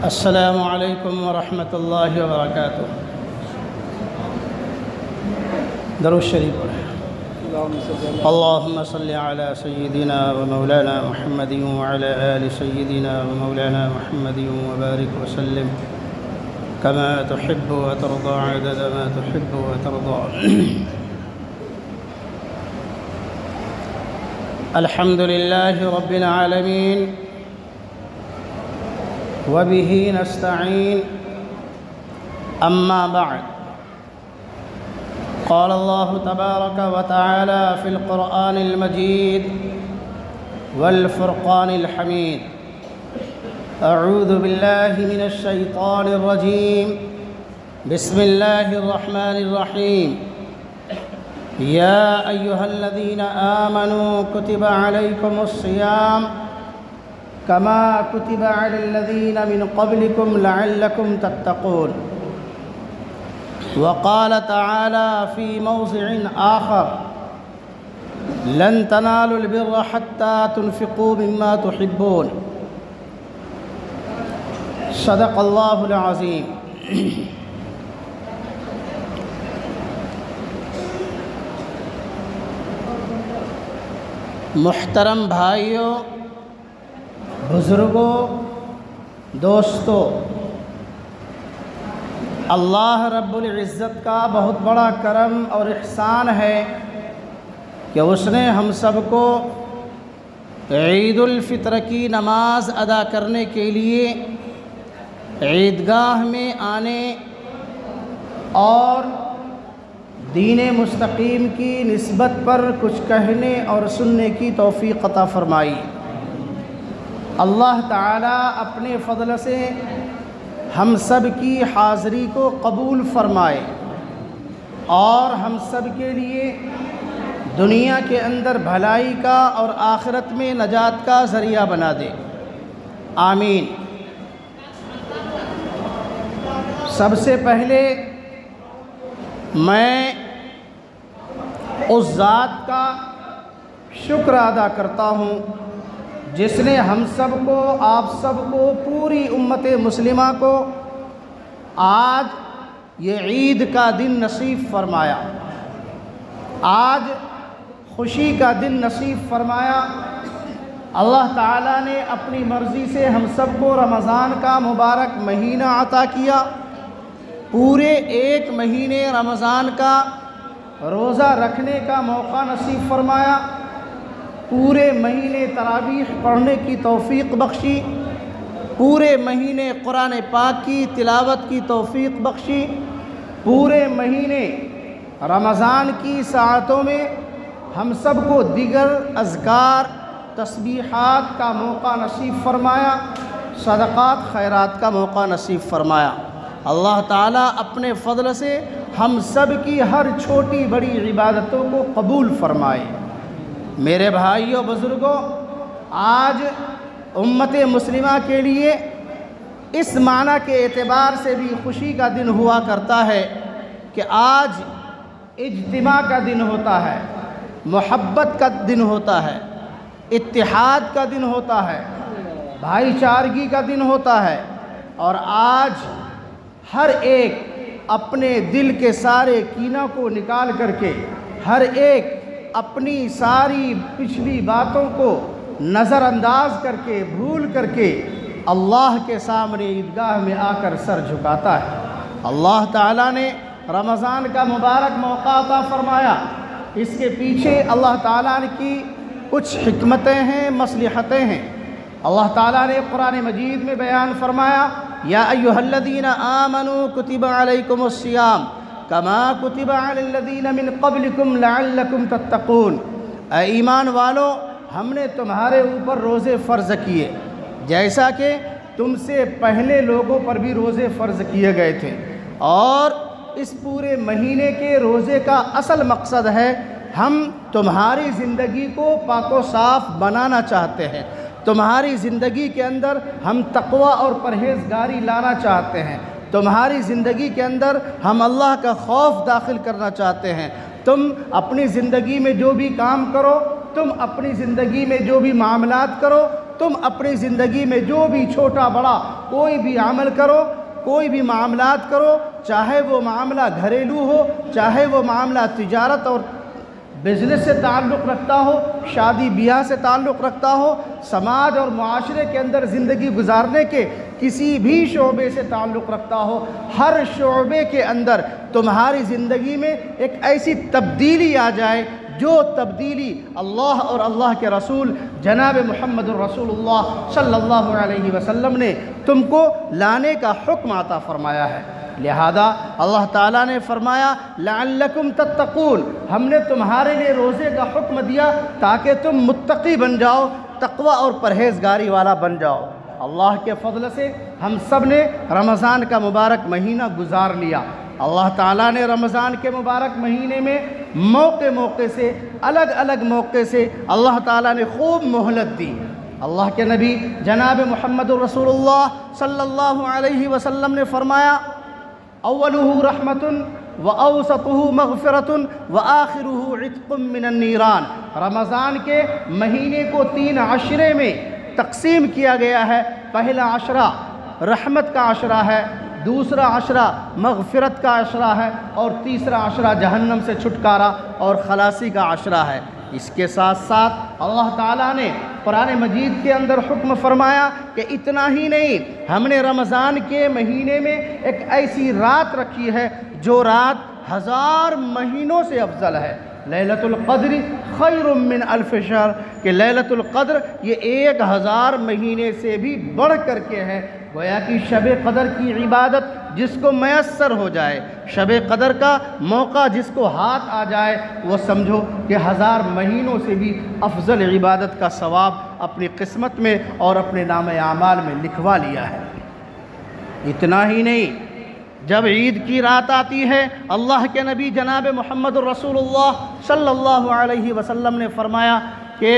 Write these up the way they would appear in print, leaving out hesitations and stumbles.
अस्सलामु अलैकुम वरहमतुल्लाहि वबरकातुह। दरूद शरीफ पढ़ें। अल्लाहुम्मा सल्लि अला सय्यिदिना व मौलाना मुहम्मदिन व अला आलि सय्यिदिना व मौलाना मुहम्मदिन व बारिक व सल्लिम कमा तुहिब्बु व तर्दा अदद मा तुहिब्बु व तर्दा। अल्हम्दुलिल्लाहि रब्बिल आलमीन वबिही नस्तईन अम्मा बअद। क़ाल अल्लाहु तबारक व तआला फ़िल क़ुरआनिल मजीद वल फ़ुरक़ानिल हमीद। अऊज़ु बिल्लाहि मिनश शैतानिर रजीम। बिस्मिल्लाहिर रहमानिर रहीम। या अय्युहल्लज़ीना आमनू कुतिबा अलैकुमुस सियाम कमा कुतिबा अलल्लज़ीना मिन क़ब्लिकुम लअल्लकुम तत्तक़ून। वक़ाल तआला फ़ी मौज़िइन आख़र लन तनालुल बिर्रा हत्ता तुनफ़िक़ू मिम्मा तुहिब्बून। सदक़ल्लाहुल अज़ीम। मुहतरम भाइयों, बुज़ुर्गों, दोस्तों, अल्लाह रब्बुल इज़्ज़त का बहुत बड़ा करम और इहसान है कि उसने हम सबको ईदुल फ़ित्र की नमाज अदा करने के लिए ईदगाह में आने और दीन मुस्तकीम की निस्बत पर कुछ कहने और सुनने की तौफ़ीक़ अता फ़रमाई। अल्लाह ताला अपने फ़ज़ल से हम सब की हाज़री को कबूल फ़रमाए और हम सब के लिए दुनिया के अंदर भलाई का और आखिरत में नजात का ज़रिया बना दे। आमीन। सबसे पहले मैं उस ज़ात का शुक्र अदा करता हूँ जिसने हम सब को, आप सब को, पूरी उम्मत मुस्लिमा को आज ये ईद का दिन नसीब फ़रमाया, आज खुशी का दिन नसीब फ़रमाया। अल्लाह ताला ने अपनी मर्ज़ी से हम सब को रमज़ान का मुबारक महीना अता किया। पूरे एक महीने रमज़ान का रोज़ा रखने का मौका नसीब फ़रमाया। पूरे महीने तरावीह पढ़ने की तौफ़ीक़ बख्शी। पूरे महीने कुरान पाक की तिलावत की तौफ़ीक़ बख्शी। पूरे महीने रमज़ान की साअतों में हम सब को दिगर अज़कार तस्बीहात का मौका नसीब फ़रमाया, सदक़ात खैरात का मौका नसीब फ़रमाया। अल्लाह ताला अपने फ़ज़ल से हम सब की हर छोटी बड़ी इबादतों को कबूल फ़रमाए। मेरे भाइयों, बुज़ुर्गों, आज उम्मत मुस्लिमा के लिए इस माना के एतबार से भी खुशी का दिन हुआ करता है कि आज इज्तिमा का दिन होता है, मोहब्बत का दिन होता है, इत्तिहाद का दिन होता है, भाईचारगी का दिन होता है। और आज हर एक अपने दिल के सारे कीनों को निकाल करके, हर एक अपनी सारी पिछली बातों को नज़रअंदाज करके, भूल करके अल्लाह के सामने ईदगाह में आकर सर झुकाता है। अल्लाह ताला ने रमज़ान का मुबारक मौका अता फ़रमाया। इसके पीछे अल्लाह ताला की कुछ हिकमतें हैं, मसलहतें हैं। अल्लाह ताला ने कुरान मजीद में बयान फ़रमाया, या अय्युहल्लज़ीना आमनू कुतिबा अलैकुमुस सियाम कमा कुतिबा अलल्लज़ीना मिन क़ब्लिकुम लअल्लकुम तत्तक़ून। ऐ ईमान वालो, हमने तुम्हारे ऊपर रोज़े फ़र्ज़ किए जैसा कि तुमसे पहले लोगों पर भी रोज़े फ़र्ज़ किए गए थे। और इस पूरे महीने के रोज़े का असल मकसद है, हम तुम्हारी ज़िंदगी को पाको साफ़ बनाना चाहते हैं। तुम्हारी ज़िंदगी के अंदर हम तक़वा और परहेज़गारी लाना चाहते हैं। तुम्हारी ज़िंदगी के अंदर हम अल्लाह का खौफ दाखिल करना चाहते हैं। तुम अपनी ज़िंदगी में जो भी काम करो, तुम अपनी ज़िंदगी में जो भी मामलात करो, तुम अपनी ज़िंदगी में जो भी छोटा बड़ा कोई भी अमल करो, कोई भी मामलात करो, चाहे वो मामला घरेलू हो, चाहे वो मामला तिजारत और बिज़नेस से ताल्लुक़ रखता हो, शादी ब्याह से ताल्लुक़ रखता हो, समाज और माशरे के अंदर ज़िंदगी गुजारने के किसी भी शोबे से ताल्लुक़ रखता हो, हर शोबे के अंदर तुम्हारी ज़िंदगी में एक ऐसी तब्दीली आ जाए जो तब्दीली अल्लाह और अल्लाह के रसूल जनाब मुहम्मद रसूलुल्लाह सल्लल्लाहु अलैहि वसल्लम ने तुमको लाने का हुक्म अता फ़रमाया है। लिहाजा अल्लाह ताला ने फरमाया लअल्लकुम तत्तकून, हमने तुम्हारे लिए रोज़े का हुक्म दिया ताकि तुम मुत्तकी बन जाओ, तक़वा और परहेज़गारी वाला बन जाओ। अल्लाह के फ़ज़ल से हम सब ने रमज़ान का मुबारक महीना गुजार लिया। अल्लाह ताला ने रमज़ान के मुबारक महीने में मौके से अलग अलग मौके से अल्लाह ताला ने खूब मोहलत दी। अल्लाह के नबी जनाब मुहम्मद रसूलुल्लाह सल्लल्लाहु अलैहि वसल्लम ने फरमाया अव्वलुहु रहमतुन व औसतुहु मग़फ़िरतुन व आखिरुहु इत्क़ुम मिनन नीरान। रमज़ान के महीने को 3 अशरे में तक़सीम किया गया है। पहला अशरा रहमत का अशरा है, दूसरा अशरा मग़फ़िरत का अशरा है और तीसरा अशरा जहन्नम से छुटकारा और खलासी का अशरा है। इसके साथ साथ अल्लाह ताला ने कुरान मजीद के अंदर हुक्म फरमाया कि इतना ही नहीं, हमने रमज़ान के महीने में एक ऐसी रात रखी है जो रात 1000 महीनों से अफजल है। लैलतुल क़द्र खैरुम मिन अल्फ़ शहर, कि लैलतुल क़द्र ये 1000 महीने से भी बढ़ कर के है। गोया कि शब क़द्र की इबादत जिसको मयस्सर हो जाए, शब क़द्र का मौका जिसको हाथ आ जाए, वो समझो कि 1000 महीनों से भी अफजल इबादत का सवाब अपनी किस्मत में और अपने नाम आमाल में लिखवा लिया है। इतना ही नहीं, जब ईद की रात आती है, अल्लाह के नबी जनाब मुहम्मद रसूलुल्लाह सल्लल्लाहु अलैहि वसल्लम ने फरमाया कि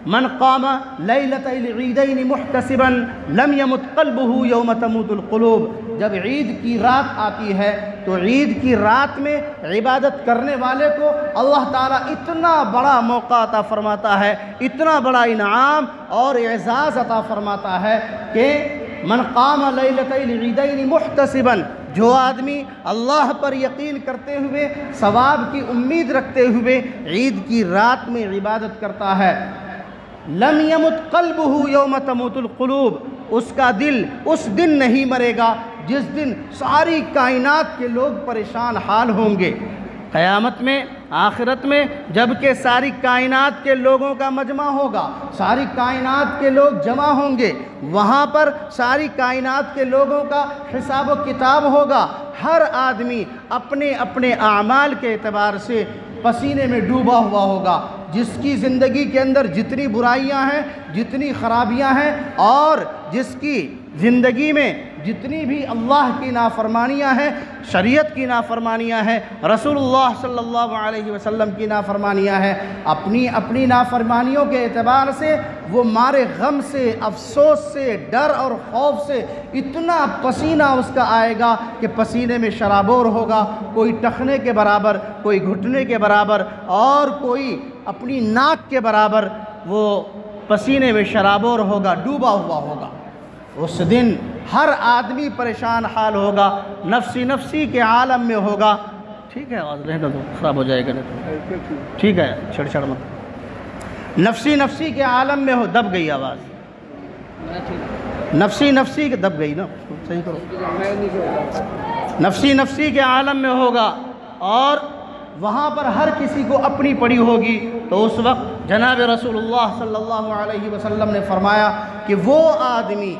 मन क़ाम लैलतल ईदैन मुहतसिबन लम यमुत क़ल्बुहु यौम तमूतुल क़ुलूब। जब ईद की रात आती है तो ईद की रात में इबादत करने वाले को अल्लाह ताला इतना बड़ा मौका अता फ़रमाता है, इतना बड़ा इनाम और एज़ाज़ अता फ़रमाता है कि मन क़ाम लैलतल ईदैन मुहतसिबन, जो आदमी अल्लाह पर यकीन करते हुए सवाब की उम्मीद रखते हुए ईद की रात में इबादत करता है, लम यमुत क़ल्बुहु यौम तमूतुल क़ुलूब, उसका दिल उस दिन नहीं मरेगा जिस दिन सारी कायनात के लोग परेशान हाल होंगे। क़यामत में, आखिरत में, जबकि सारी कायनात के लोगों का मजमा होगा, सारी कायनात के लोग जमा होंगे, वहाँ पर सारी कायनात के लोगों का हिसाब व किताब होगा। हर आदमी अपने अपने आमाल के एतबार से पसीने में डूबा हुआ होगा। जिसकी ज़िंदगी के अंदर जितनी बुराइयां हैं, जितनी ख़राबियां हैं और जिसकी ज़िंदगी में जितनी भी अल्लाह की नाफरमानियां हैं, शरीयत की नाफरमानियां हैं, रसूलुल्लाह सल्लल्लाहु अलैहि वसल्लम की नाफरमानियां हैं, अपनी अपनी नाफरमानियों के एतबार से वो मारे गम से, अफसोस से, डर और खौफ से इतना पसीना उसका आएगा कि पसीने में शराबोर होगा, कोई टखने के बराबर, कोई घुटने के बराबर और कोई अपनी नाक के बराबर वो पसीने में शराबोर होगा, डूबा हुआ होगा। उस दिन हर आदमी परेशान हाल होगा, नफ्सी नफ्सी के आलम में होगा। ठीक है, आवाज़ रहने दो, ख़राब हो जाएगा नहीं। ठीक है, छेड़छाड़ मत। नफ्सी नफ्सी के आलम में हो, दब गई आवाज़, नफ्सी नफ्सी के दब गई ना, सही करो। नफ्सी नफ्सी के आलम में होगा और वहाँ पर हर किसी को अपनी पड़ी होगी। तो उस वक्त जनाब रसूलुल्लाह सल्लल्लाहु अलैहि वसल्लम ने फरमाया कि वो आदमी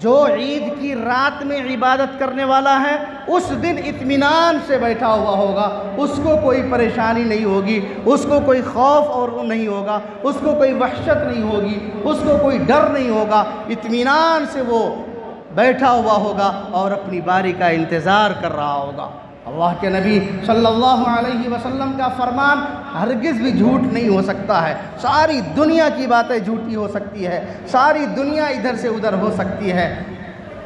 जो ईद की रात में इबादत करने वाला है, उस दिन इत्मीनान से बैठा हुआ होगा, उसको कोई परेशानी नहीं होगी, उसको कोई खौफ और नहीं होगा, उसको कोई वहशत नहीं होगी, उसको कोई डर नहीं होगा। इत्मीनान से वो बैठा हुआ होगा और अपनी बारी का इंतज़ार कर रहा होगा। अल्लाह के नबी सल्लल्लाहु अलैहि वसल्लम का फरमान हरगिज़ भी झूठ नहीं हो सकता है। सारी दुनिया की बातें झूठी हो सकती है, सारी दुनिया इधर से उधर हो सकती है,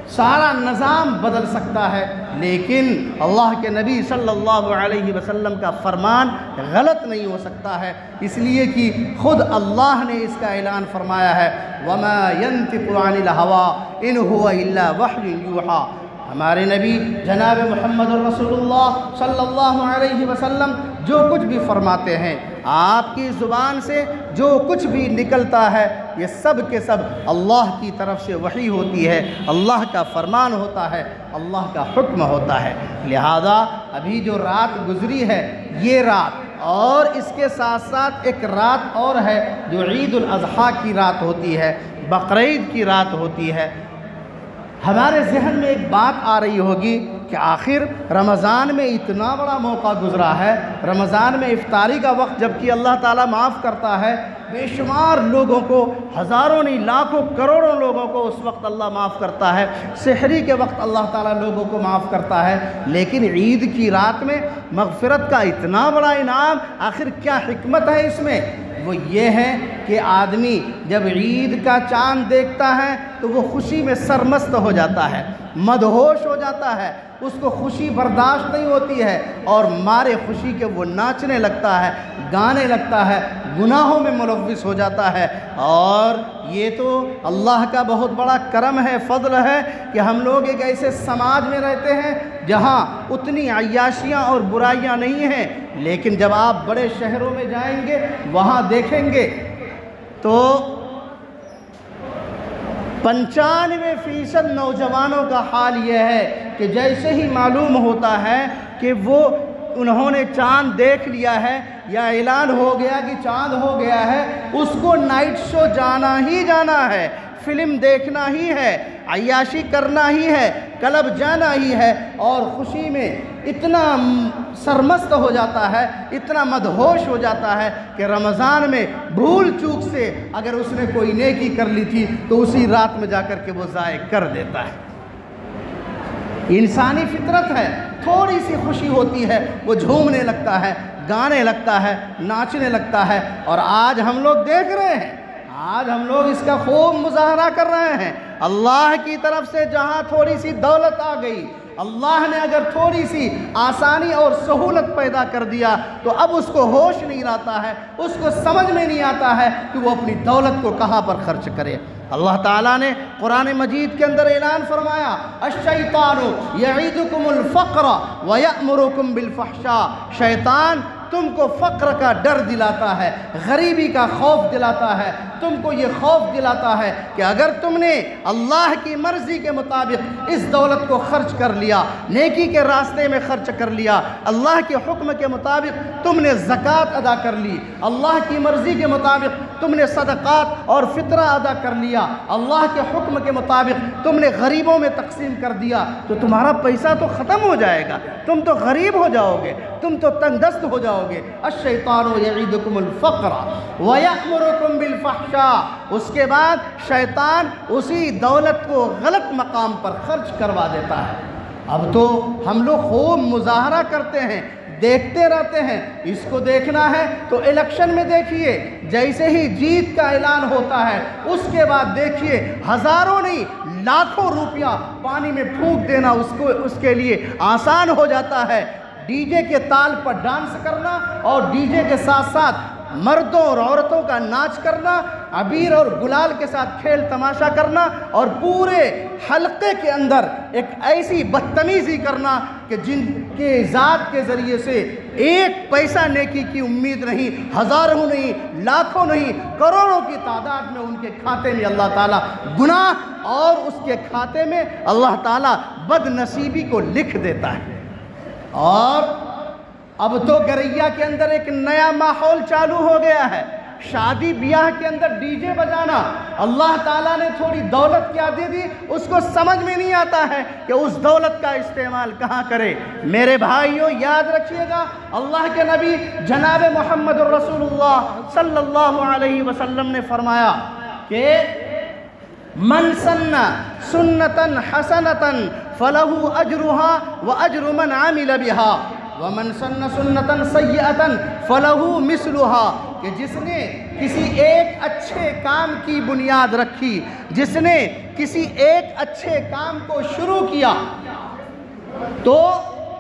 सारा निज़ाम बदल सकता है, लेकिन अल्लाह के नबी सल्लल्लाहु अलैहि वसल्लम का फरमान गलत नहीं हो सकता है, इसलिए कि ख़ुद अल्लाह ने इसका ऐलान फरमाया है, वमा यंतिक़ु अनिल हवा इन हुवा इल्ला वह्युन यूहा। हमारे नबी जनाब मुहम्मद रसूलुल्लाह सल्लल्लाहु अलैहि वसल्लम जो कुछ भी फरमाते हैं, आपकी ज़ुबान से जो कुछ भी निकलता है, ये सब के सब अल्लाह की तरफ से वही होती है, अल्लाह का फरमान होता है, अल्लाह का हुक्म होता है। लिहाजा अभी जो रात गुज़री है, ये रात और इसके साथ साथ एक रात और है जो ईद उल अज़हा की रात होती है, बकरीद की रात होती है। हमारे जहन में एक बात आ रही होगी कि आखिर रमज़ान में इतना बड़ा मौका गुज़रा है, रमज़ान में इफ्तारी का वक्त जबकि अल्लाह ताला माफ़ करता है, बेशुमार लोगों को, हज़ारों नहीं लाखों करोड़ों लोगों को उस वक्त अल्लाह माफ़ करता है, सहरी के वक्त अल्लाह ताला लोगों को माफ़ करता है, लेकिन ईद की रात में मग़फ़िरत का इतना बड़ा इनाम, आखिर क्या हिकमत है इसमें? वो ये है कि आदमी जब ईद का चाँद देखता है तो वो खुशी में सरमस्त हो जाता है, मदहोश हो जाता है, उसको खुशी बर्दाश्त नहीं होती है और मारे खुशी के वो नाचने लगता है, गाने लगता है, गुनाहों में मुलव्विस हो जाता है। और ये तो अल्लाह का बहुत बड़ा करम है, फ़ज़ल है कि हम लोग एक ऐसे समाज में रहते हैं जहाँ उतनी अय्याशियाँ और बुराइयाँ नहीं हैं, लेकिन जब आप बड़े शहरों में जाएंगे वहाँ देखेंगे तो 95% नौजवानों का हाल यह है कि जैसे ही मालूम होता है कि वो उन्होंने चाँद देख लिया है या ऐलान हो गया कि चाँद हो गया है, उसको नाइट शो जाना ही जाना है, फिल्म देखना ही है, अय्याशी करना ही है, क्लब जाना ही है और खुशी में इतना सरमस्त हो जाता है, इतना मदहोश हो जाता है कि रमज़ान में भूल चूक से अगर उसने कोई नेकी कर ली थी तो उसी रात में जाकर के वो ज़ाय कर देता है। इंसानी फितरत है, थोड़ी सी खुशी होती है वो झूमने लगता है, गाने लगता है, नाचने लगता है। और आज हम लोग देख रहे हैं, आज हम लोग इसका खूब मुजाहरा कर रहे हैं। अल्लाह की तरफ से जहाँ थोड़ी सी दौलत आ गई, अल्लाह ने अगर थोड़ी सी आसानी और सहूलत पैदा कर दिया तो अब उसको होश नहीं रहता है, उसको समझ में नहीं आता है कि वो अपनी दौलत को कहाँ पर खर्च करे। अल्लाह ताला ने कुरान मजीद के अंदर ऐलान फरमाया, अश्शैतानु यईदुकुमुल फ़क़्र व यअमुरुकुम बिल फ़हशा। शैतान तुमको फ़क्र का डर दिलाता है, गरीबी का खौफ दिलाता है, तुमको ये खौफ दिलाता है कि अगर तुमने अल्लाह की मर्ज़ी के मुताबिक इस दौलत को खर्च कर लिया, नेकी के रास्ते में खर्च कर लिया, अल्लाह के हुक्म के मुताबिक तुमने ज़कात अदा कर ली, अल्लाह की मर्ज़ी के मुताबिक तुमने सदक़ात और फ़ितरा अदा कर लिया, अल्लाह के हुक्म के मुताबिक तुमने गरीबों में तकसीम कर दिया, तो तुम्हारा पैसा तो ख़त्म हो जाएगा, तुम तो गरीब हो जाओगे, तुम तो तंगदस्त हो जाओगे। अश्शैतानु यईदुकुमुल फ़क़्र व यअमुरुकुम बिल फ़हशा। उसके बाद शैतान उसी दौलत को गलत मकाम पर खर्च करवा देता है। अब तो हम लोग खूब मुजाहरा करते हैं, देखते रहते हैं। इसको देखना है तो इलेक्शन में देखिए, जैसे ही जीत का ऐलान होता है उसके बाद देखिए हज़ारों नहीं लाखों रुपया पानी में फूंक देना उसके लिए आसान हो जाता है। डीजे के ताल पर डांस करना और डीजे के साथ साथ मर्दों और औरतों का नाच करना, अबीर और गुलाल के साथ खेल तमाशा करना और पूरे हलके के अंदर एक ऐसी बदतमीज़ी करना कि जिनके ज़ात के ज़रिए से एक पैसा नेकी की उम्मीद नहीं, हज़ारों नहीं, लाखों नहीं, करोड़ों की तादाद में उनके खाते में अल्लाह ताला गुनाह और उसके खाते में अल्लाह ताला बदनसीबी को लिख देता है। और अब तो गरैया के अंदर एक नया माहौल चालू हो गया है, शादी ब्याह के अंदर डीजे बजाना। अल्लाह ताला ने थोड़ी दौलत क्या दे दी, उसको समझ में नहीं आता है कि उस दौलत का इस्तेमाल कहाँ करे। मेरे भाइयों याद रखिएगा, अल्लाह के नबी जनाब मोहम्मद रसूलुल्लाह सल्लल्लाहु अलैहि वसल्लम ने फरमाया कि मन सन्ना सुन्नतन हसनतन फलहु अजरुहा व अजरु मन आमिल बिहा व मन सन्ना सुन्नतन सय्यतन फलहु मिसलुहा। कि जिसने किसी एक अच्छे काम की बुनियाद रखी, जिसने किसी एक अच्छे काम को शुरू किया तो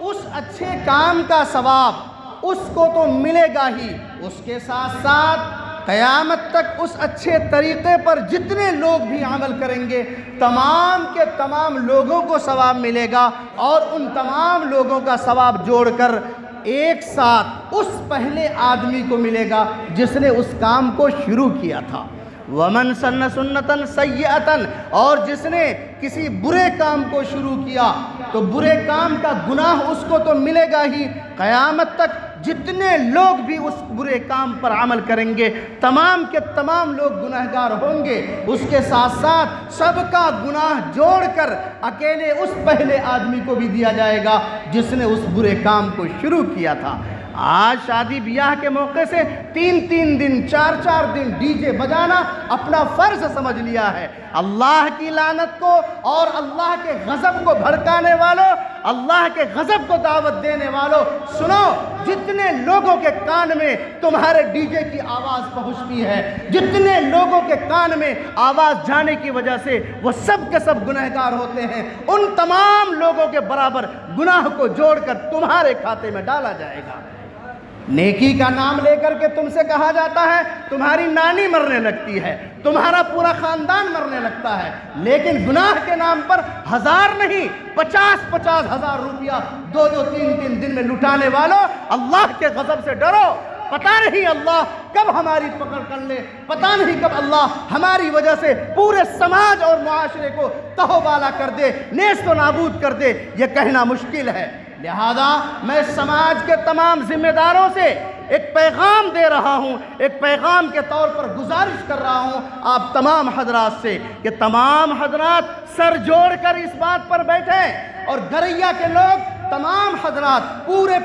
उस अच्छे काम का सवाब उसको तो मिलेगा ही, उसके साथ साथ क़यामत तक उस अच्छे तरीक़े पर जितने लोग भी अमल करेंगे तमाम के तमाम लोगों को सवाब मिलेगा, और उन तमाम लोगों का सवाब जोड़कर एक साथ उस पहले आदमी को मिलेगा जिसने उस काम को शुरू किया था। वमन सन्न सुन्नतन सय्यतन, और जिसने किसी बुरे काम को शुरू किया तो बुरे काम का गुनाह उसको तो मिलेगा ही, क़यामत तक जितने लोग भी उस बुरे काम पर अमल करेंगे तमाम के तमाम लोग गुनहगार होंगे। उसके साथ साथ सबका गुनाह जोड़कर अकेले उस पहले आदमी को भी दिया जाएगा जिसने उस बुरे काम को शुरू किया था। आज शादी ब्याह के मौके से 3-3 दिन 4-4 दिन डीजे बजाना अपना फ़र्ज समझ लिया है। अल्लाह की लानत को और अल्लाह के गज़ब को भड़काने वालों, अल्लाह के गज़ब को दावत देने वालों, सुनो, जितने लोगों के कान में तुम्हारे डीजे की आवाज़ पहुँचती है, जितने लोगों के कान में आवाज़ जाने की वजह से वो सब के सब गुनहगार होते हैं, उन तमाम लोगों के बराबर गुनाह को जोड़कर तुम्हारे खाते में डाला जाएगा। नेकी का नाम लेकर के तुमसे कहा जाता है तुम्हारी नानी मरने लगती है, तुम्हारा पूरा ख़ानदान मरने लगता है, लेकिन गुनाह के नाम पर 1000 नहीं 50-50 हज़ार रुपया 2-2 3-3 दिन में लुटाने वालों, अल्लाह के गज़ब से डरो। पता नहीं अल्लाह कब हमारी पकड़ कर ले, पता नहीं कब अल्लाह हमारी वजह से पूरे समाज और मुआशरे को तहोबाला कर दे, नेस्त व नाबूद कर दे, ये कहना मुश्किल है। लिहाजा मैं समाज के तमाम जिम्मेदारों से एक पैगाम दे रहा हूँ, एक पैगाम के तौर पर गुजारिश कर रहा हूँ आप तमाम हजरात से कि तमाम हजरात सर जोड़ कर इस बात पर बैठें, और गरैया के लोग, तमाम हजरात, पूरे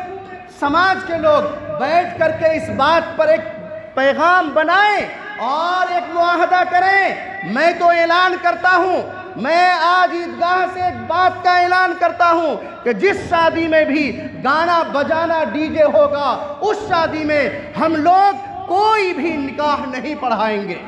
समाज के लोग बैठ करके इस बात पर एक पैगाम बनाएं और एक मुआहदा करें। मैं तो ऐलान करता हूँ, मैं आज ईदगाह से एक बात का ऐलान करता हूँ कि जिस शादी में भी गाना बजाना डीजे होगा उस शादी में हम लोग कोई भी निकाह नहीं पढ़ाएंगे,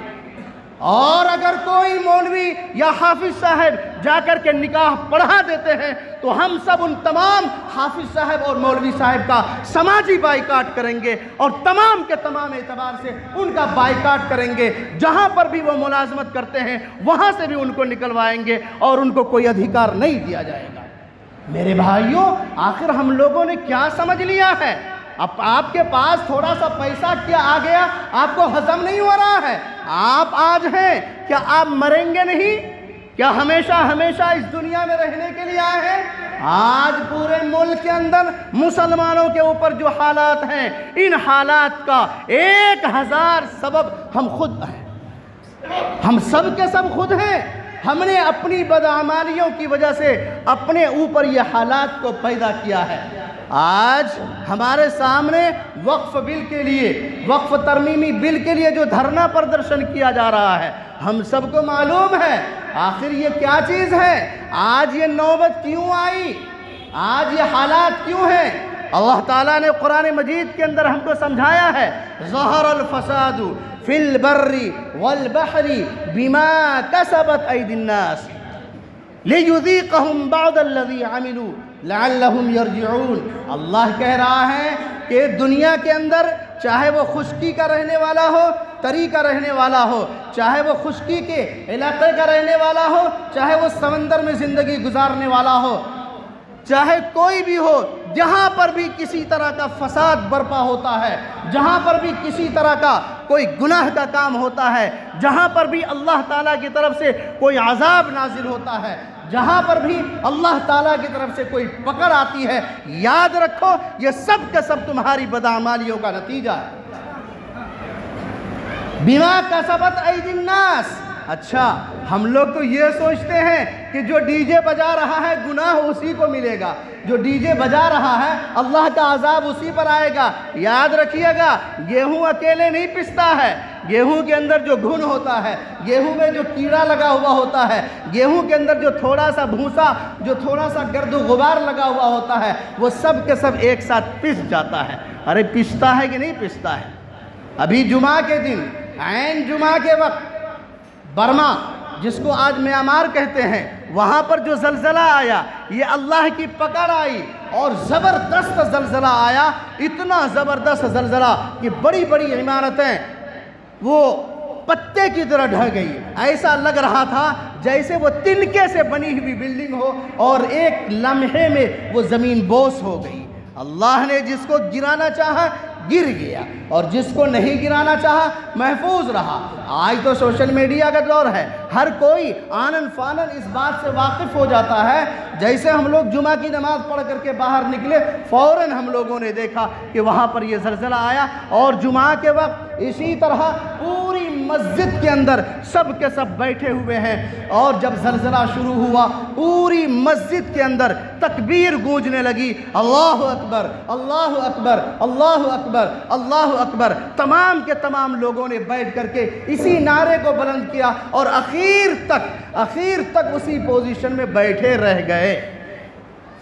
और अगर कोई मौलवी या हाफिज साहब जाकर के निकाह पढ़ा देते हैं तो हम सब उन तमाम हाफिज साहब और मौलवी साहब का समाजी बाइकाट करेंगे और तमाम के तमाम एतबार से उनका बाइकाट करेंगे। जहाँ पर भी वो मुलाजमत करते हैं वहाँ से भी उनको निकलवाएंगे और उनको कोई अधिकार नहीं दिया जाएगा। मेरे भाइयों, आखिर हम लोगों ने क्या समझ लिया है? अब आपके पास थोड़ा सा पैसा क्या आ गया, आपको हजम नहीं हो रहा है? आप आज हैं, क्या आप मरेंगे नहीं? क्या हमेशा हमेशा इस दुनिया में रहने के लिए आए हैं? आज पूरे मुल्क के अंदर मुसलमानों के ऊपर जो हालात हैं, इन हालात का 1000 सबब हम खुद हैं, हम सब के सब खुद हैं। हमने अपनी बदअमालियों की वजह से अपने ऊपर ये हालात को पैदा किया है। आज हमारे सामने वक्फ बिल के लिए, वक्फ तरमीमी बिल के लिए जो धरना प्रदर्शन किया जा रहा है, हम सबको मालूम है आखिर ये क्या चीज़ है, आज ये नौबत क्यों आई, आज ये हालात क्यों हैं। अल्लाह ताला ने कुरान मजीद के अंदर हमको समझाया है, ज़हरल फसादु फिल बर्री वल बहरी बिमा कसबत ऐदिन्नास लियुज़ीक़हुम बअदल्लज़ी अमिलू लअल्लहुम यरजिऊन। अल्लाह कह रहा है कि दुनिया के अंदर चाहे वो खुश्की का रहने वाला हो, तरी का रहने वाला हो, चाहे वो खुश्की के इलाके का रहने वाला हो, चाहे वो समंदर में ज़िंदगी गुजारने वाला हो, चाहे कोई भी हो, जहाँ पर भी किसी तरह का फसाद बर्पा होता है, जहाँ पर भी किसी तरह का कोई गुनाह का काम होता है, जहाँ पर भी अल्लाह ताला की तरफ से कोई अजाब नाजिल होता है, जहाँ पर भी अल्लाह ताला की तरफ से कोई पकड़ आती है, याद रखो ये सब के सब तुम्हारी बदअमालियों का नतीजा है। बिमा कसबत ऐदिन्नास। अच्छा, हम लोग तो ये सोचते हैं कि जो डीजे बजा रहा है गुनाह उसी को मिलेगा, जो डीजे बजा रहा है अल्लाह का अजाब उसी पर आएगा। याद रखिएगा, गेहूं अकेले नहीं पिसता है, गेहूं के अंदर जो घुन होता है, गेहूं में जो कीड़ा लगा हुआ होता है, गेहूं के अंदर जो थोड़ा सा भूसा, जो थोड़ा सा गर्द गुबार लगा हुआ होता है, वो सब के सब एक साथ पिस जाता है। अरे पिसता है कि नहीं पिसता है? अभी जुमा के दिन, ऐन जुमा के वक्त बर्मा जिसको आज म्यांमार कहते हैं, वहाँ पर जो ज़लज़ला आया, ये अल्लाह की पकड़ आई और ज़बरदस्त ज़लज़ला आया, इतना ज़बरदस्त ज़लज़ला कि बड़ी बड़ी इमारतें वो पत्ते की तरह ढह गई। ऐसा लग रहा था जैसे वो तिनके से बनी हुई बिल्डिंग हो और एक लम्हे में वो ज़मीन बोस हो गई। अल्लाह ने जिसको गिराना चाहा गिर गया और जिसको नहीं गिराना चाहा महफूज रहा। आज तो सोशल मीडिया का दौर है, हर कोई आनन फानन इस बात से वाकिफ़ हो जाता है। जैसे हम लोग जुमा की नमाज़ पढ़ करके बाहर निकले, फ़ौरन हम लोगों ने देखा कि वहाँ पर ये ज़लज़ला आया और जुमा के वक्त इसी तरह पूरी मस्जिद के अंदर सब के सब बैठे हुए हैं और जब ज़लज़ला शुरू हुआ पूरी मस्जिद के अंदर तकबीर गूंजने लगी, अल्लाह अकबर अल्लाह अकबर अल्लाह अकबर अल्लाह अकबर। तमाम के तमाम लोगों ने बैठ करके इसी नारे को बुलंद किया और आखिर तक उसी पोजीशन में बैठे रह गए,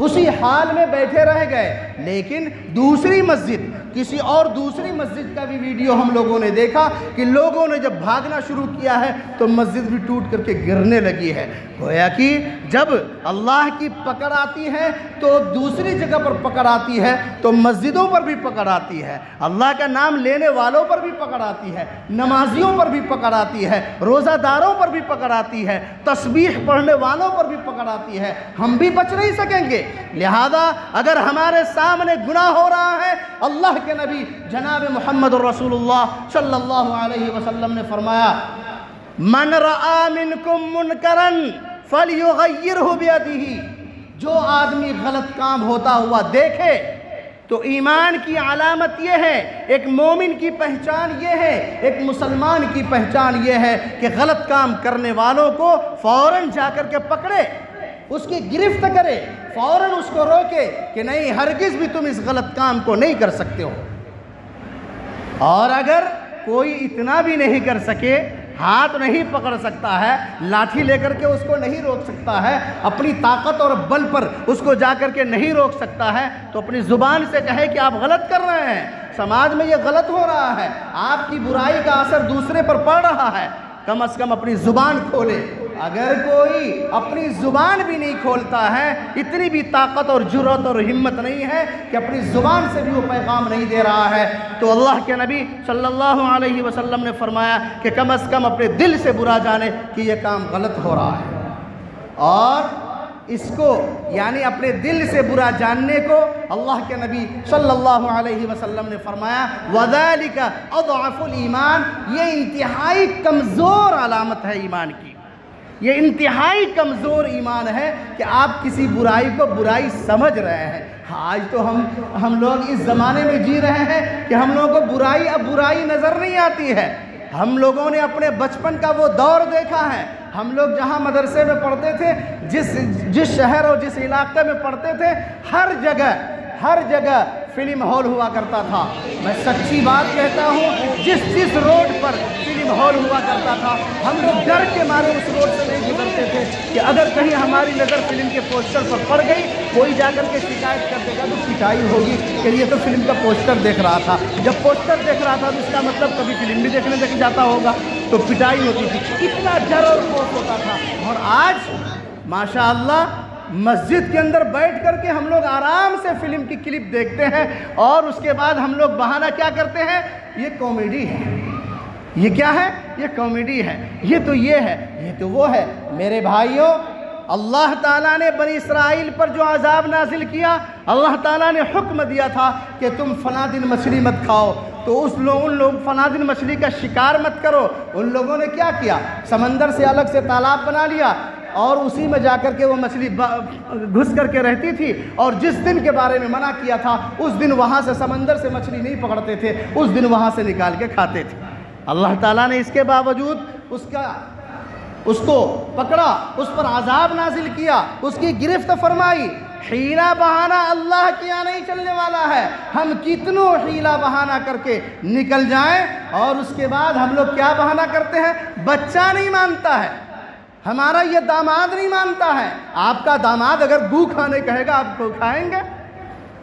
उसी हाल में बैठे रह गए। लेकिन दूसरी मस्जिद, किसी और दूसरी मस्जिद का भी वीडियो हम लोगों ने देखा कि लोगों ने जब भागना शुरू किया है तो मस्जिद भी टूट करके गिरने लगी है। गोया कि जब अल्लाह की पकड़ आती है तो दूसरी जगह पर पकड़ आती है, तो मस्जिदों पर भी पकड़ आती है, अल्लाह का नाम लेने वालों पर भी पकड़ आती है, नमाजियों पर भी पकड़ आती है, रोज़ादारों पर भी पकड़ आती है, तस्बीह पढ़ने वालों पर भी पकड़ आती है। हम भी बच नहीं सकेंगे। लिहाजा अगर हमारे सामने गुनाह हो रहा है, अल्लाह के नबी जनाब मोहम्मद रसूलुल्लाह सल्लल्लाहु अलैहि वसल्लम ने फरमाया, मन रआ मिनकुम मुनकरन फलयुगय्यिरहु बियदिही। जो आदमी गलत काम होता हुआ देखे तो ईमान की अलामत यह है, एक मोमिन की पहचान यह है, एक मुसलमान की पहचान यह है कि गलत काम करने वालों को फ़ौरन जाकर के पकड़े, उसकी गिरफ्त करे, फ़ौरन उसको रोके कि नहीं, हरगिज़ भी तुम इस गलत काम को नहीं कर सकते हो। और अगर कोई इतना भी नहीं कर सके, हाथ नहीं पकड़ सकता है, लाठी लेकर के उसको नहीं रोक सकता है, अपनी ताकत और बल पर उसको जाकर के नहीं रोक सकता है, तो अपनी ज़ुबान से कहे कि आप गलत कर रहे हैं, समाज में ये गलत हो रहा है, आपकी बुराई का असर दूसरे पर पड़ रहा है, कम से कम अपनी ज़ुबान खोले। अगर कोई अपनी ज़ुबान भी नहीं खोलता है, इतनी भी ताकत और जुर्रत और हिम्मत नहीं है कि अपनी ज़ुबान से भी वो पैगाम नहीं दे रहा है, तो अल्लाह के नबी सल्लल्लाहु अलैहि वसल्लम ने फरमाया कि कम से कम अपने दिल से बुरा जाने कि ये काम गलत हो रहा है। और इसको यानी अपने दिल से बुरा जानने को अल्लाह के नबी सल्लल्लाहु अलैहि वसल्लम ने फरमाया, वज़ालिका अज़अफुल ईमान, ये इंतहाई कमज़ोर अलामत है ईमान की, ये इंतहाई कमज़ोर ईमान है कि आप किसी बुराई को बुराई समझ रहे हैं। आज तो हम लोग इस ज़माने में जी रहे हैं कि हम लोगों को बुराई अब बुराई नज़र नहीं आती है। हम लोगों ने अपने बचपन का वो दौर देखा है, हम लोग जहाँ मदरसे में पढ़ते थे, जिस शहर और जिस इलाके में पढ़ते थे, हर जगह फिल्म हॉल हुआ करता था। मैं सच्ची बात कहता हूँ, जिस रोड पर फिल्म हॉल हुआ करता था, हम लोग डर के मारे उस रोड से नहीं गुजरते थे कि अगर कहीं हमारी नज़र फिल्म के पोस्टर पर पड़ गई, कोई जाकर के शिकायत कर देगा तो पिटाई होगी कि ये तो फिल्म का पोस्टर देख रहा था। जब पोस्टर देख रहा था तो इसका मतलब कभी फिल्म भी देखने जाता होगा, तो पिटाई होती थी। इतना डर और खौफ होता था। और आज माशाअल्लाह मस्जिद के अंदर बैठ करके हम लोग आराम से फिल्म की क्लिप देखते हैं और उसके बाद हम लोग बहाना क्या करते हैं, ये कॉमेडी है, ये क्या है, ये कॉमेडी है, ये तो ये है, ये तो वो है। मेरे भाइयों, अल्लाह ताला ने बनी इसराइल पर जो अजाब नाजिल किया, अल्लाह ताला ने हुक्म दिया था कि तुम फला दिन मछली मत खाओ, तो उन लोग फला दिन मछली का शिकार मत करो। उन लोगों ने क्या किया, समंदर से अलग से तालाब बना लिया और उसी में जाकर के वो मछली घुस करके रहती थी, और जिस दिन के बारे में मना किया था उस दिन वहाँ से समंदर से मछली नहीं पकड़ते थे, उस दिन वहाँ से निकाल के खाते थे। अल्लाह ताला ने इसके बावजूद उसको पकड़ा, उस पर अजाब नाजिल किया, उसकी गिरफ्त फरमाई। हीला बहाना अल्लाह के यहाँ नहीं चलने वाला है। हम कितनों हीला बहाना करके निकल जाएं और उसके बाद हम लोग क्या बहाना करते हैं, बच्चा नहीं मानता है, हमारा ये दामाद नहीं मानता है। आपका दामाद अगर गू खाने कहेगा आप गू खाएंगे?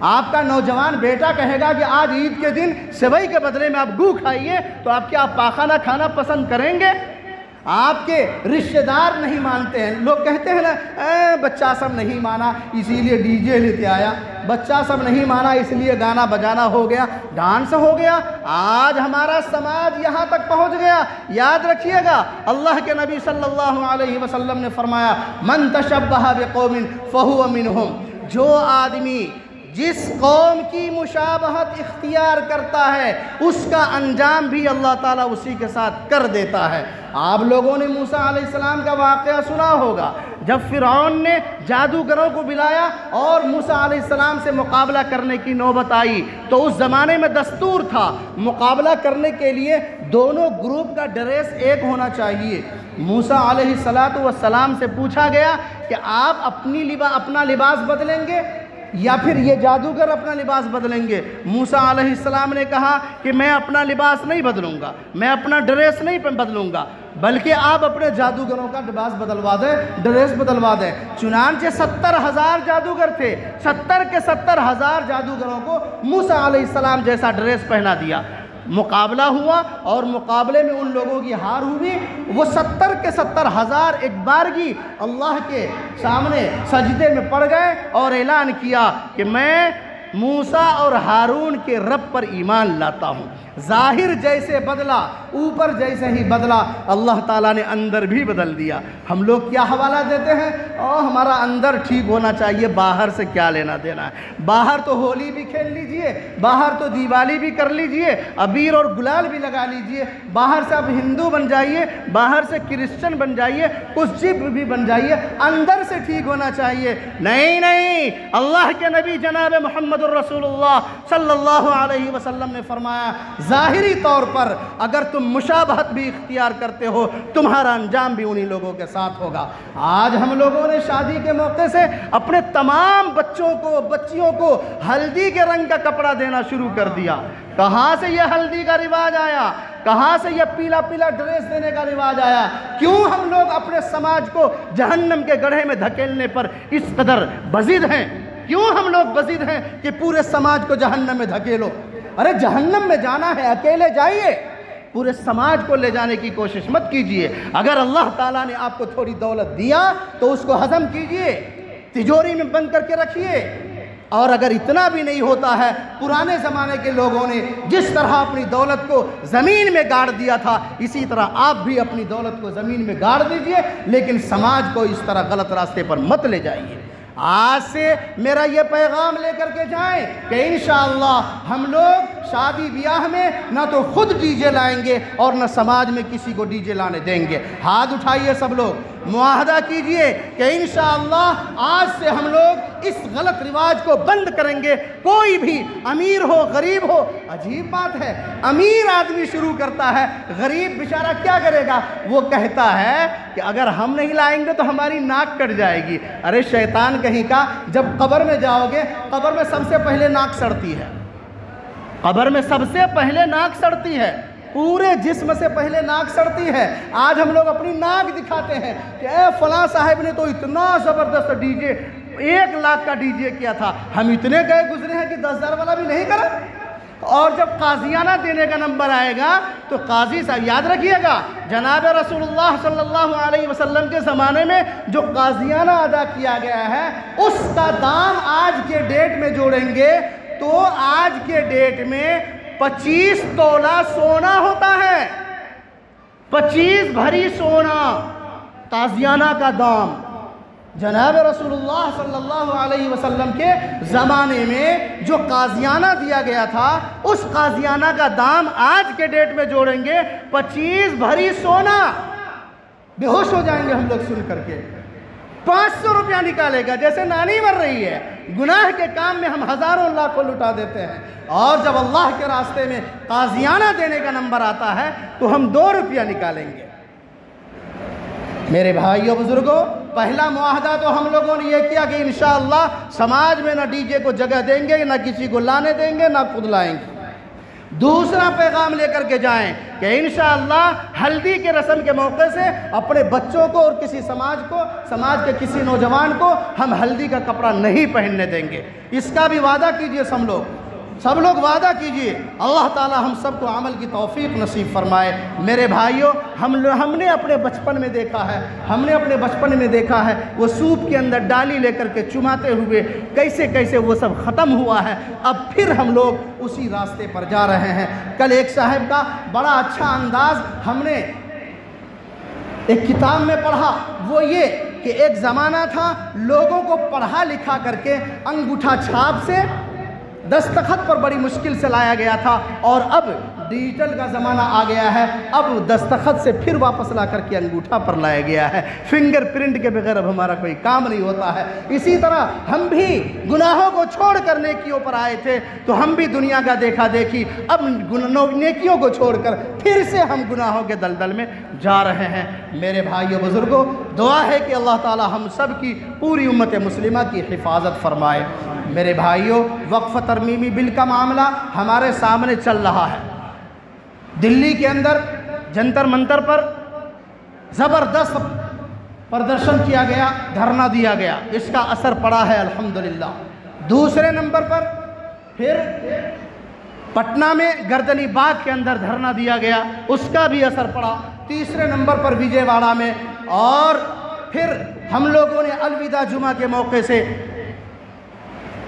आपका नौजवान बेटा कहेगा कि आज ईद के दिन सेवई के बदले में आप गू खाइए, तो आप क्या पाखाना खाना पसंद करेंगे? आपके रिश्तेदार नहीं मानते हैं। लोग कहते हैं ना, बच्चा सब नहीं माना इसीलिए डीजे लेते आया, बच्चा सब नहीं माना इसलिए गाना बजाना हो गया, डांस हो गया। आज हमारा समाज यहाँ तक पहुँच गया। याद रखिएगा, अल्लाह के नबी सल्लल्लाहु अलैहि वसल्लम ने फरमाया, मन तशब्बह बिकौमिन फहुव मिनहुम। जो आदमी जिस कौम की मुशाबहत इख्तियार करता है उसका अंजाम भी अल्लाह ताला उसी के साथ कर देता है। आप लोगों ने मूसा अलैहिस्सलाम का वाक़या सुना होगा, जब फ़िरऔन ने जादूगरों को बुलाया और मूसा अलैहिस्सलाम से मुकाबला करने की नौबत आई, तो उस ज़माने में दस्तूर था मुकाबला करने के लिए दोनों ग्रुप का ड्रेस एक होना चाहिए। मूसा अलैहिस्सलातु वस्सलाम से पूछा गया कि आप अपना लिबास बदलेंगे या फिर ये जादूगर अपना लिबास बदलेंगे। मूसा अलैहिस्सलाम ने कहा कि मैं अपना लिबास नहीं बदलूंगा, मैं अपना ड्रेस नहीं बदलूंगा, बल्कि आप अपने जादूगरों का लिबास बदलवा दें, ड्रेस बदलवा दें। चुनांचे 70,000 जादूगर थे, 70 के 70,000 जादूगरों को मूसा अलैहिस्सलाम जैसा ड्रेस पहना दिया। मुकाबला हुआ और मुकाबले में उन लोगों की हार हुई। वो 70 के 70,000 एक बारगी अल्लाह के सामने सजदे में पड़ गए और ऐलान किया कि मैं मूसा और हारून के रब पर ईमान लाता हूँ। ज़ाहिर जैसे बदला, ऊपर जैसे ही बदला, अल्लाह ताला ने अंदर भी बदल दिया। हम लोग क्या हवाला देते हैं, और हमारा अंदर ठीक होना चाहिए, बाहर से क्या लेना देना है। बाहर तो होली भी खेल लीजिए, बाहर तो दिवाली भी कर लीजिए, अबीर और गुलाल भी लगा लीजिए, बाहर से आप हिंदू बन जाइए, बाहर से क्रिश्चियन बन जाइए, कुछ जिप भी बन जाइए, अंदर से ठीक होना चाहिए। नहीं नहीं, अल्लाह के नबी जनाब मोहम्मद रसूलुल्लाह सल्लल्लाहु अलैहि वसल्लम ने फरमाया, ज़ाहिरी तौर पर अगर तुम मुशाबहत भी इख्तियार करते हो, तुम्हारा अंजाम भी उन्हीं लोगों के साथ होगा। आज हम लोगों ने शादी के मौके से अपने तमाम बच्चों को, बच्चियों को हल्दी के रंग का कपड़ा देना शुरू कर दिया। कहाँ से यह हल्दी का रिवाज आया, कहाँ से यह पीला पीला ड्रेस देने का रिवाज आया? क्यों हम लोग अपने समाज को जहन्नम के गड्ढे में धकेलने पर इस कदर बज़िद हैं? क्यों हम लोग बज़िद हैं कि पूरे समाज को जहन्नम में धकेलो? अरे जहन्नम में जाना है अकेले जाइए, पूरे समाज को ले जाने की कोशिश मत कीजिए। अगर अल्लाह ताला ने आपको थोड़ी दौलत दिया तो उसको हजम कीजिए, तिजोरी में बंद करके रखिए। और अगर इतना भी नहीं होता है, पुराने ज़माने के लोगों ने जिस तरह अपनी दौलत को ज़मीन में गाड़ दिया था, इसी तरह आप भी अपनी दौलत को ज़मीन में गाड़ दीजिए, लेकिन समाज को इस तरह गलत रास्ते पर मत ले जाइए। आज से मेरा ये पैगाम लेकर के जाएं कि इंशाअल्लाह हम लोग शादी ब्याह में ना तो खुद डीजे लाएंगे और न समाज में किसी को डीजे लाने देंगे। हाथ उठाइए सब लोग, मुआहदा कीजिए कि इंशाअल्लाह आज से हम लोग इस गलत रिवाज को बंद करेंगे। कोई भी अमीर हो गरीब हो, अजीब बात है, अमीर आदमी शुरू करता है, गरीब बेचारा क्या करेगा? वो कहता है कि अगर हम नहीं लाएंगे तो हमारी नाक कट जाएगी। अरे शैतान कहीं का, जब कब्र में जाओगे, कब्र में सबसे पहले नाक सड़ती है, कब्र में सबसे पहले नाक सड़ती है, पूरे जिस्म से पहले नाक सड़ती है। आज हम लोग अपनी नाक दिखाते हैं कि फलां साहब ने तो इतना ज़बरदस्त डीजे, 1 लाख का डीजे किया था, हम इतने गए गुजरे हैं कि 10,000 वाला भी नहीं करा। और जब काजियाना देने का नंबर आएगा तो काजी साहब, याद रखिएगा, जनाब रसूलुल्लाह सल्लल्लाहु अलैहि वसल्लम के ज़माने में जो काजियाना अदा किया गया है उसका दाम आज के डेट में जोड़ेंगे तो आज के डेट में 25 तोला सोना होता है। 25 भरी सोना ताजियाना का दाम। जनाब रसूलुल्लाह सल्लल्लाहु अलैहि वसल्लम के ज़माने में जो काजियाना दिया गया था, उस काजियाना का दाम आज के डेट में जोड़ेंगे 25 भरी सोना। बेहोश हो जाएंगे हम लोग सुन करके। 500 रुपया निकालेगा जैसे नानी मर रही है। गुनाह के काम में हम हज़ारों लाखों लुटा देते हैं, और जब अल्लाह के रास्ते में काजियाना देने का नंबर आता है तो हम 2 रुपया निकालेंगे। मेरे भाइयों बुजुर्गों, पहला मुआहदा तो हम लोगों ने यह किया कि इंशाअल्लाह समाज में ना डीजे को जगह देंगे, ना किसी को लाने देंगे, ना खुद लाएंगे। दूसरा पैगाम लेकर के जाएं कि इंशाअल्लाह हल्दी के रस्म के मौके से अपने बच्चों को और किसी समाज के किसी नौजवान को हम हल्दी का कपड़ा नहीं पहनने देंगे। इसका भी वादा कीजिए सब लोग। सब लोग वादा कीजिए, अल्लाह ताला हम सबको अमल की तौफीक नसीब फरमाए। मेरे भाइयों, हमने अपने बचपन में देखा है, वो सूप के अंदर डाली लेकर के चुमाते हुए कैसे कैसे वो सब ख़त्म हुआ है। अब फिर हम लोग उसी रास्ते पर जा रहे हैं। कल एक साहब का बड़ा अच्छा अंदाज हमने एक किताब में पढ़ा, वो ये कि एक ज़माना था लोगों को पढ़ा लिखा करके अंगूठा छाप से दस्तखत पर बड़ी मुश्किल से लाया गया था, और अब डिजिटल का ज़माना आ गया है। अब दस्तखत से फिर वापस ला करके अंगूठा पर लाया गया है। फिंगरप्रिंट के बगैर अब हमारा कोई काम नहीं होता है। इसी तरह हम भी गुनाहों को छोड़ कर नेकियों पर आए थे, तो हम भी दुनिया का देखा देखी अब नेकियों को छोड़कर फिर से हम गुनाहों के दलदल में जा रहे हैं। मेरे भाइयों बुज़ुर्गों, दुआ है कि अल्लाह ताला हम सब की पूरी उम्मत मुस्लिमा की हिफाजत फरमाए। मेरे भाइयों, वक्फ़ तरमीमी बिल का मामला हमारे सामने चल रहा है। दिल्ली के अंदर जंतर मंतर पर ज़बरदस्त प्रदर्शन किया गया, धरना दिया गया, इसका असर पड़ा है अल्हम्दुलिल्लाह। दूसरे नंबर पर फिर पटना में गर्दनी बाग के अंदर धरना दिया गया, उसका भी असर पड़ा। तीसरे नंबर पर विजयवाड़ा में, और फिर हम लोगों ने अलविदा जुमा के मौके से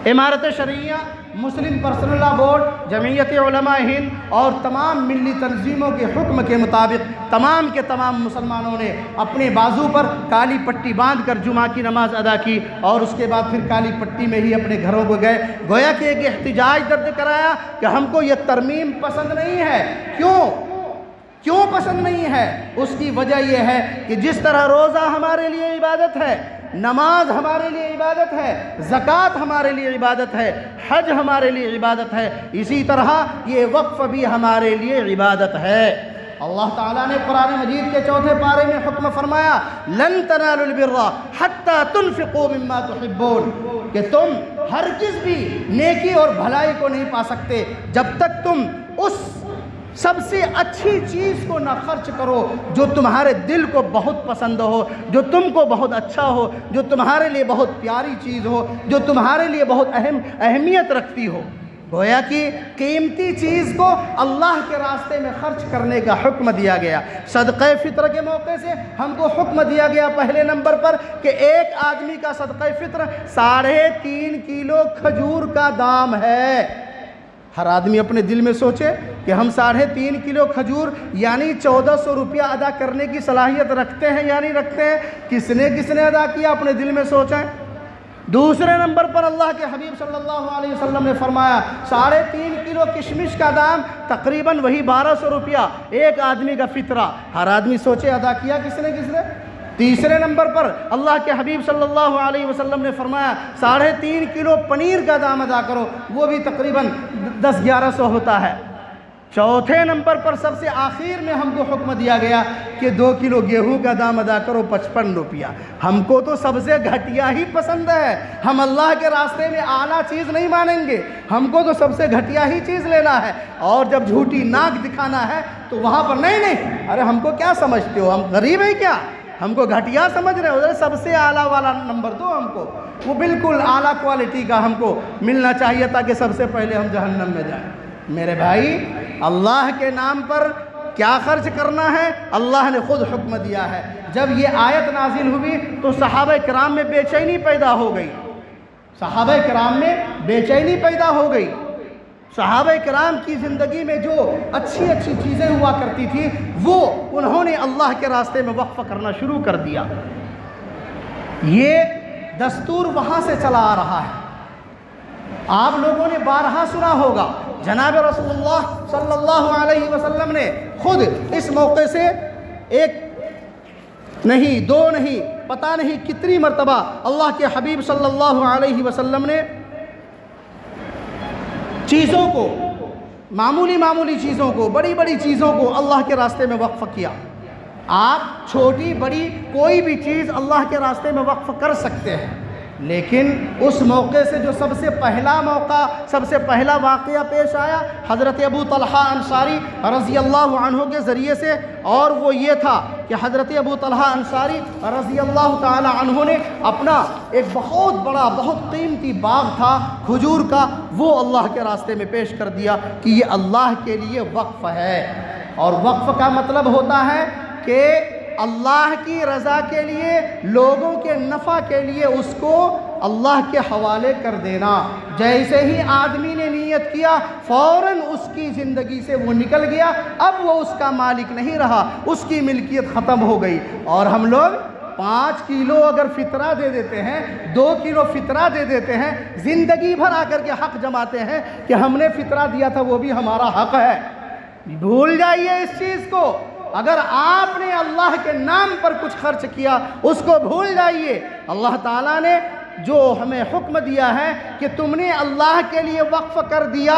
इमारत शरिया, मुस्लिम personal law board, Jamiat Ulama Hind और तमाम मिली तंजीमों के हुक्म के मुताबिक तमाम के तमाम मुसलमानों ने अपने बाजू पर काली पट्टी बांध कर जुमा की नमाज अदा की, और उसके बाद फिर काली पट्टी में ही अपने घरों को गए। गोया कि एक एहतिजाज दर्ज कराया कि हमको ये तरमीम पसंद नहीं है। क्यों पसंद नहीं है? उसकी वजह यह है कि जिस तरह रोज़ा हमारे लिए इबादत है, नमाज हमारे लिए इबादत है, ज़कात हमारे लिए इबादत है, हज हमारे लिए इबादत है, इसी तरह ये वक्फ़ भी हमारे लिए इबादत है। अल्लाह ताला ने कुरान मजीद के 4 पारे में हुक्म फरमाया, लन तनालुल बिर्रा हत्ता तुनफिकू मिम्मा तुहिब्बून, कि तुम हरगिज़ भी नेकी और भलाई को नहीं पा सकते जब तक तुम उस सबसे अच्छी चीज़ को ना खर्च करो जो तुम्हारे दिल को बहुत पसंद हो, जो तुमको बहुत अच्छा हो, जो तुम्हारे लिए बहुत प्यारी चीज़ हो, जो तुम्हारे लिए बहुत अहमियत रखती हो। गोया कि कीमती चीज़ को अल्लाह के रास्ते में खर्च करने का हुक्म दिया गया। सदक़े फ़ित्र के मौके से हमको हुक्म दिया गया पहले नंबर पर कि एक आदमी का सदक़े फ़ित्र 3.5 किलो खजूर का दाम है। हर आदमी अपने दिल में सोचे कि हम 3.5 किलो खजूर यानी 1400 रुपया अदा करने की सलाहियत रखते हैं या नहीं रखते हैं। किसने अदा किया, अपने दिल में सोचें। दूसरे नंबर पर अल्लाह के हबीब सल्लल्लाहु अलैहि वसल्लम ने फरमाया 3.5 किलो किशमिश का दाम तकरीबन वही 1200 रुपया, एक आदमी का फितरा। हर आदमी सोचे अदा किया किसने। तीसरे नंबर पर अल्लाह के हबीब सल्लल्लाहु अलैहि वसल्लम ने फरमाया 3.5 किलो पनीर का दाम अदा करो, वो भी तकरीबन 10-1100 होता है। चौथे नंबर पर सबसे आखिर में हमको हुक्म दिया गया कि 2 किलो गेहूं का दाम अदा करो 55 रुपया। हमको तो सबसे घटिया ही पसंद है, हम अल्लाह के रास्ते में आला चीज़ नहीं मानेंगे, हमको तो सबसे घटिया ही चीज़ लेना है। और जब झूठी नाक दिखाना है तो वहाँ पर नहीं, अरे हमको क्या समझते हो, हम गरीब हैं क्या, हमको घटिया समझ रहे हो, सबसे आला वाला नंबर दो हमको, वो बिल्कुल आला क्वालिटी का हमको मिलना चाहिए ताकि सबसे पहले हम जहन्नम में जाएं। मेरे भाई, अल्लाह के नाम पर क्या खर्च करना है अल्लाह ने खुद हुक्म दिया है। जब ये आयत नाजिल हुई तो सहाबा किराम में बेचैनी पैदा हो गई, सहाबा किराम में बेचैनी पैदा हो गई। सहाबा किराम की ज़िंदगी में जो अच्छी अच्छी चीज़ें हुआ करती थी वो उन्होंने अल्लाह के रास्ते में वक्फ़ करना शुरू कर दिया। ये दस्तूर वहाँ से चला आ रहा है। आप लोगों ने बारहा सुना होगा, जनाब रसूलुल्लाह सल्लल्लाहु अलैहि वसल्लम ने खुद इस मौके से एक नहीं, 2 नहीं, पता नहीं कितनी मरतबा अल्लाह के हबीब सल्लल्लाहु अलैहि वसल्लम ने चीज़ों को, मामूली चीज़ों को, बड़ी चीज़ों को अल्लाह के रास्ते में वक्फ़ किया। आप छोटी बड़ी कोई भी चीज़ अल्लाह के रास्ते में वक्फ़ कर सकते हैं। लेकिन उस मौके से जो सबसे पहला मौका, सबसे पहला वाक़या पेश आया हज़रत अबू तलहा अंसारी रज़ी अल्लाह अन्हु के ज़रिए से, और वो ये था कि हज़रत अबू तलहा अंसारी रज़ी अल्लाह ताला अन्हु ने अपना एक बहुत बड़ा, बहुत कीमती बाग था खजूर का, वो अल्लाह के रास्ते में पेश कर दिया कि ये अल्लाह के लिए वक्फ़ है। और वक्फ़ का मतलब होता है कि अल्लाह की रज़ा के लिए, लोगों के नफ़ा के लिए उसको अल्लाह के हवाले कर देना। जैसे ही आदमी ने नीयत किया फ़ौरन उसकी ज़िंदगी से वो निकल गया, अब वो उसका मालिक नहीं रहा, उसकी मिल्कियत ख़त्म हो गई। और हम लोग 5 किलो अगर फ़ितरा दे देते हैं, 2 किलो फ़ितरा दे देते हैं, ज़िंदगी भर आकर के हक़ जमाते हैं कि हमने फ़ितरा दिया था, वो भी हमारा हक़ है। भूल जाइए इस चीज़ को। अगर आपने अल्लाह के नाम पर कुछ खर्च किया उसको भूल जाइए। अल्लाह ताला ने जो हमें हुक्म दिया है कि तुमने अल्लाह के लिए वक्फ़ कर दिया,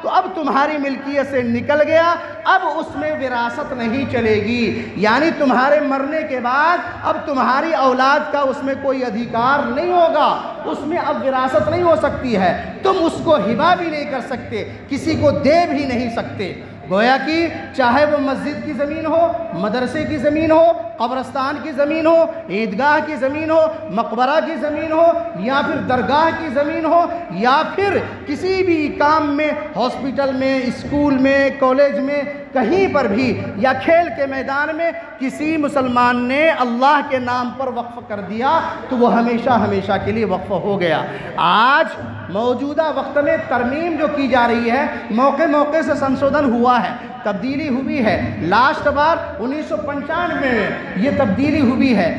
तो अब तुम्हारी मिल्कियत से निकल गया, अब उसमें विरासत नहीं चलेगी। यानी तुम्हारे मरने के बाद अब तुम्हारी औलाद का उसमें कोई अधिकार नहीं होगा, उसमें अब विरासत नहीं हो सकती है। तुम उसको हिबा भी नहीं कर सकते, किसी को दे भी नहीं सकते। गोया कि चाहे वो मस्जिद की ज़मीन हो, मदरसे की ज़मीन हो, कब्रस्तान की ज़मीन हो, ईदगाह की ज़मीन हो, मकबरा की ज़मीन हो, या फिर दरगाह की ज़मीन हो, या फिर किसी भी काम में, हॉस्पिटल में, स्कूल में, कॉलेज में, कहीं पर भी, या खेल के मैदान में किसी मुसलमान ने अल्लाह के नाम पर वक्फ़ कर दिया तो वो हमेशा हमेशा के लिए वक्फ़ हो गया। आज मौजूदा वक्त में तरमीम जो की जा रही है, मौके मौके से संशोधन हुआ है, तब्दीली हुई है। लास्ट बार 1995 में ये तब्दीली हुई है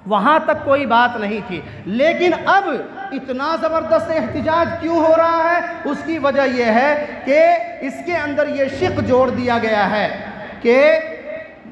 वहाँ तक कोई बात नहीं थी, लेकिन अब इतना ज़बरदस्त एहतिजाज क्यों हो रहा है? उसकी वजह यह है कि इसके अंदर ये शिक जोड़ दिया गया है कि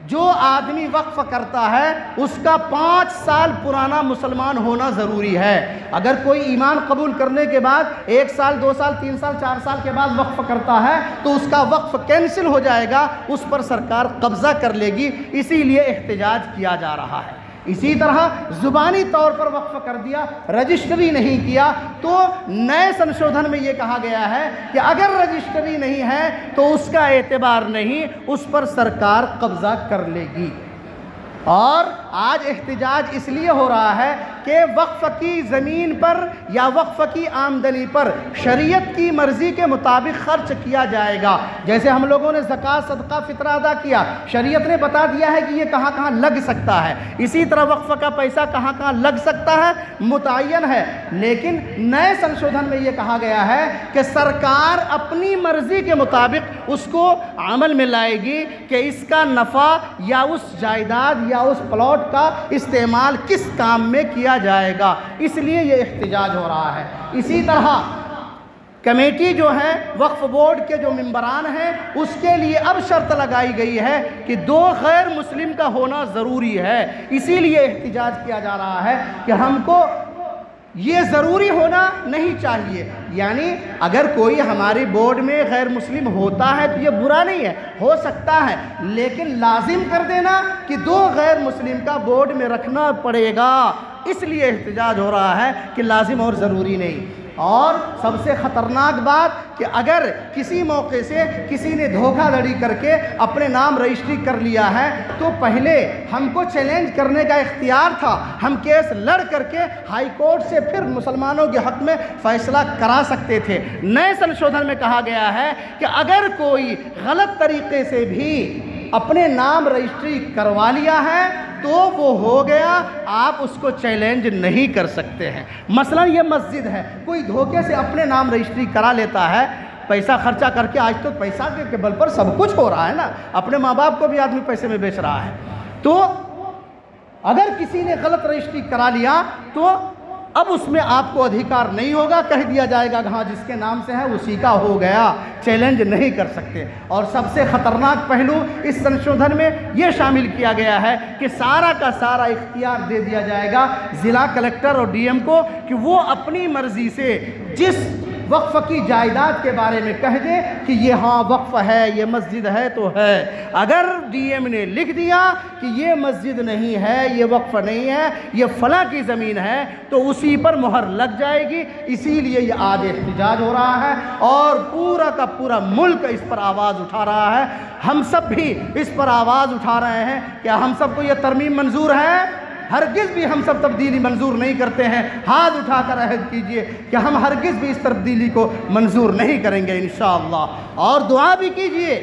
जो आदमी वक्फ़ करता है उसका 5 साल पुराना मुसलमान होना ज़रूरी है। अगर कोई ईमान कबूल करने के बाद 1 साल, 2 साल, 3 साल, 4 साल के बाद वक्फ़ करता है तो उसका वक्फ़ कैंसिल हो जाएगा, उस पर सरकार कब्ज़ा कर लेगी। इसीलिए एहतिजाज किया जा रहा है। इसी तरह ज़ुबानी तौर पर वक्फ़ कर दिया, रजिस्ट्री नहीं किया, तो नए संशोधन में ये कहा गया है कि अगर रजिस्ट्री नहीं है तो उसका एतबार नहीं, उस पर सरकार कब्ज़ा कर लेगी। और आज एहतिजाज इसलिए हो रहा है कि वक्फ़ की ज़मीन पर या वक्फ़ की आमदनी पर शरीयत की मर्ज़ी के मुताबिक ख़र्च किया जाएगा। जैसे हम लोगों ने ज़कात, सदका, फ़ितरा अदा किया, शरीयत ने बता दिया है कि ये कहाँ कहाँ लग सकता है। इसी तरह वक्फ़ का पैसा कहाँ कहाँ लग सकता है, मुतय्यन है। लेकिन नए संशोधन में ये कहा गया है कि सरकार अपनी मर्ज़ी के मुताबिक उसको अमल में लाएगी कि इसका नफ़ा या उस जायदाद या उस प्लॉट का इस्तेमाल किस काम में किया जाएगा। इसलिए ये एहतिजाज हो रहा है। इसी तरह कमेटी जो है, वक्फ बोर्ड के जो मेंबरान हैं, उसके लिए अब शर्त लगाई गई है कि 2 गैर मुस्लिम का होना ज़रूरी है। इसीलिए एहतिजाज किया जा रहा है कि हमको ये ज़रूरी होना नहीं चाहिए। यानी अगर कोई हमारी बोर्ड में गैर मुस्लिम होता है तो ये बुरा नहीं है, हो सकता है, लेकिन लाजिम कर देना कि 2 गैर मुस्लिम का बोर्ड में रखना पड़ेगा। इसलिए एहतिजाज हो रहा है कि लाजिम और ज़रूरी नहीं। और सबसे ख़तरनाक बात कि अगर किसी मौके से किसी ने धोखाधड़ी करके अपने नाम रजिस्ट्री कर लिया है तो पहले हमको चैलेंज करने का इख्तियार था, हम केस लड़ करके हाई कोर्ट से फिर मुसलमानों के हक़ में फ़ैसला करा सकते थे। नए संशोधन में कहा गया है कि अगर कोई गलत तरीक़े से भी अपने नाम रजिस्ट्री करवा लिया है तो वो हो गया, आप उसको चैलेंज नहीं कर सकते हैं। मसलन ये मस्जिद है, कोई धोखे से अपने नाम रजिस्ट्री करा लेता है, पैसा खर्चा करके, आज तो पैसा के बल पर सब कुछ हो रहा है ना, अपने माँ बाप को भी आदमी पैसे में बेच रहा है। तो अगर किसी ने गलत रजिस्ट्री करा लिया तो अब उसमें आपको अधिकार नहीं होगा, कह दिया जाएगा हाँ जिसके नाम से है उसी का हो गया, चैलेंज नहीं कर सकते। और सबसे ख़तरनाक पहलू इस संशोधन में ये शामिल किया गया है कि सारा का सारा इख्तियार दे दिया जाएगा ज़िला कलेक्टर और डीएम को कि वो अपनी मर्ज़ी से जिस वक्फ़ की जायदाद के बारे में कह दे कि ये हाँ वक्फ़ है, ये मस्जिद है तो है। अगर डीएम ने लिख दिया कि ये मस्जिद नहीं है, ये वक्फ़ नहीं है, ये फला की ज़मीन है, तो उसी पर मुहर लग जाएगी। इसीलिए ये आज एहतिजाज हो रहा है और पूरा का पूरा मुल्क इस पर आवाज़ उठा रहा है। हम सब भी इस पर आवाज़ उठा रहे हैं। क्या हम सबको ये तरमीम मंजूर है? हरगिज़ भी हम सब तब्दीली मंजूर नहीं करते हैं। हाथ उठाकर अहद कीजिए कि हम हरगिज़ भी इस तब्दीली को मंजूर नहीं करेंगे इंशाअल्लाह। और दुआ भी कीजिए,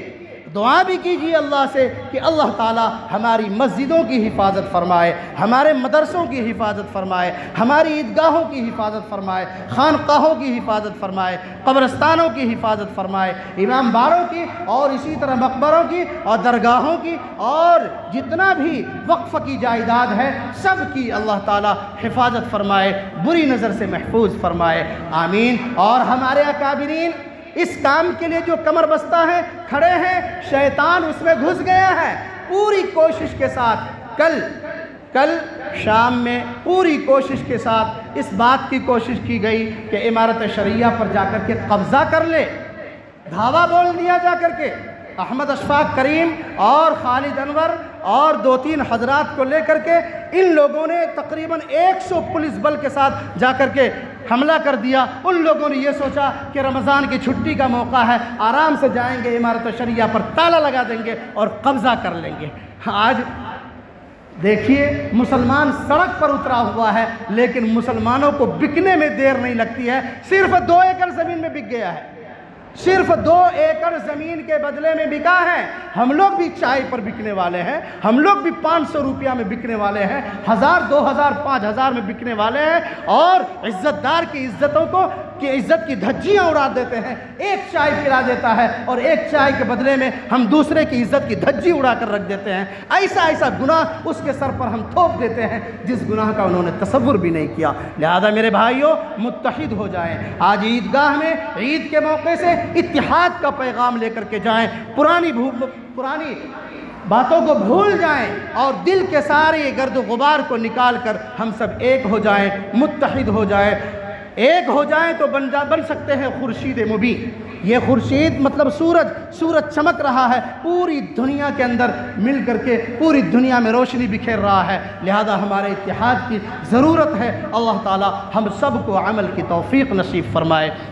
दुआ भी कीजिए अल्लाह से कि अल्लाह ताला हमारी मस्जिदों की हिफाजत फ़रमाए, हमारे मदरसों की हिफाजत फ़रमाए, हमारी ईदगाहों की हिफाजत फ़रमाए, खानकाहों की हिफाजत फ़रमाए, कब्रस्तानों की हिफाजत फ़रमाए, इमाम बारों की और इसी तरह मकबरों की और दरगाहों की और जितना भी वक्फ़ की जायदाद है सब की अल्लाह ताला हिफाजत फ़रमाए, बुरी नज़र से महफूज फ़रमाए। आमीन। और हमारे अकाबिरीन इस काम के लिए जो कमर बस्ता है, खड़े हैं, शैतान उसमें घुस गया है। पूरी कोशिश के साथ कल शाम में पूरी कोशिश के साथ इस बात की कोशिश की गई कि इमारत शरिया पर जाकर के कब्ज़ा कर ले। धावा बोल दिया जाकर के अहमद अशफाक करीम और खालिद अनवर और 2-3 हजरात को लेकर के इन लोगों ने तकरीबन 100 पुलिस बल के साथ जाकर के हमला कर दिया। उन लोगों ने ये सोचा कि रमज़ान की छुट्टी का मौका है, आराम से जाएंगे, इमारत शरिया पर ताला लगा देंगे और कब्ज़ा कर लेंगे। आज देखिए मुसलमान सड़क पर उतरा हुआ है, लेकिन मुसलमानों को बिकने में देर नहीं लगती है। सिर्फ 2 एकड़ ज़मीन में बिक गया है, सिर्फ 2 एकड़ ज़मीन के बदले में बिका है। हम लोग भी चाय पर बिकने वाले हैं, हम लोग भी 500 रुपया में बिकने वाले हैं, 1000, 2000, 5000 में बिकने वाले हैं और इज़्ज़तदार की इज़्ज़तों को कि इज़्ज़त की धज्जियाँ उड़ा देते हैं। एक चाय पिला देता है और एक चाय के बदले में हम दूसरे की इज़्ज़त की धज्जी उड़ा कर रख देते हैं। ऐसा ऐसा गुनाह उसके सर पर हम थोप देते हैं जिस गुनाह का उन्होंने तसव्वुर भी नहीं किया। लिहाजा मेरे भाइयों, मुत्तहिद हो जाएं। आज ईदगाह में ईद के मौके से इत्तिहाद का पैगाम लेकर के जाएं, पुरानी बातों को भूल जाएं और दिल के सारे गर्द गुबार को निकाल कर हम सब एक हो जाएं, मुत्तहिद हो जाएं। एक हो जाएं तो बन सकते हैं खुर्शीद मुबीन। ये खुर्शीद मतलब सूरज चमक रहा है, पूरी दुनिया के अंदर मिल करके पूरी दुनिया में रोशनी बिखेर रहा है। लिहाजा हमारे इत्तिहाद की ज़रूरत है। अल्लाह ताला हम सब को अमल की तौफीक नसीब फरमाए।